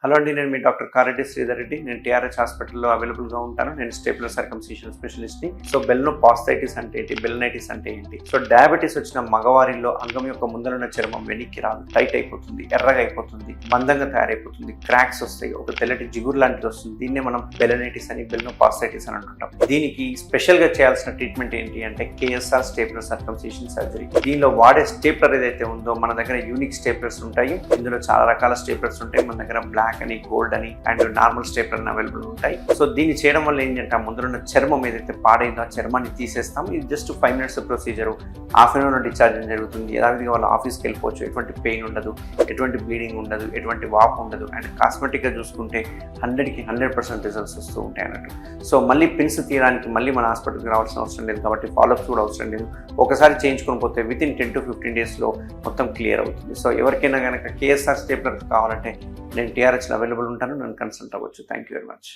Hello అండి, నేను మీ doctor Kareddy Sridhar Reddy. నేను టీఆర్హెచ్ హాస్పిటల్లో అవైలబుల్గా ఉంటాను. నేను స్టేపులర్ సర్కంసిషన్ స్పెషలిస్ట్ని. సో బెల్నో పాస్థైటిస్ అంటే ఏంటి, బెల్నైటిస్ అంటే ఏంటి? సో డయాబెటీస్ వచ్చిన మగవారిలో అంగం యొక్క ముందరున్న చర్మం వెనక్కి రాదు, టైట్ అయిపోతుంది, ఎర్రగా అయిపోతుంది, మందంగా తయారైపోతుంది, క్రాక్స్ వస్తాయి, ఒక తెల్లటి జిగురు లాంటిది వస్తుంది. దీన్నే మనం బెల్నైటిస్ అని, బెల్నో పాస్థైటిస్ అని అంటుంటాం. దీనికి స్పెషల్గా చేయాల్సిన ట్రీట్మెంట్ ఏంటి అంటే కేఎస్ఆర్ స్టేపులర్ సర్కంసిషన్ సర్జరీ. దీనిలో వాడే స్టేపులర్ ఏదైతే ఉందో, మన దగ్గర యూనిక్ స్టేపులర్స్ ఉంటాయి. ఇందులో చాలా రకాల స్టేపులర్స్ ఉంటాయి. మన దగ్గర బ్లాక్ అని, గోల్డ్ అని అండ్ నార్మల్ స్టేపులర్ అవైలబుల్ ఉంటాయి. సో దీన్ని చేయడం వల్ల ఏంటంటే ముందున్న చర్మం ఏదైతే పాడైందో ఆ చర్మాన్ని తీసేస్తాం. ఇది just 5 minutes procedure. Half an hour discharge జరుగుతుంది. యథావిధిగా వాళ్ళ ఆఫీస్కి వెళ్ళిపోవచ్చు. ఎటువంటి పెయిన్ ఉండదు, ఎటువంటి బ్లీడింగ్ ఉండదు, ఎటువంటి వాపు ఉండదు. అండ్ కాస్మెటిక్గా చూసుకుంటే 100కి 100% రిజల్ట్స్ వస్తూ ఉంటాయి అన్నట్టు. సో మళ్ళీ పిన్స్ తీయడానికి మళ్ళీ మన హాస్పిటల్కి రావాల్సిన అవసరం లేదు, కాబట్టి ఫాలోఅప్స్ కూడా అవసరం లేదు. ఒకసారి చేయించుకొని పోతే వితిన్ 10 to 15 daysలో మొత్తం క్లియర్ అవుతుంది. సో ఎవరికైనా కనుక కేఎస్ఆర్ స్టేపులర్ కావాలంటే నేను టీఆర్హెచ్లో అవైలబుల్ ఉంటాను. నన్ను కన్సల్ట్ అవ్వచ్చు. Thank you very much.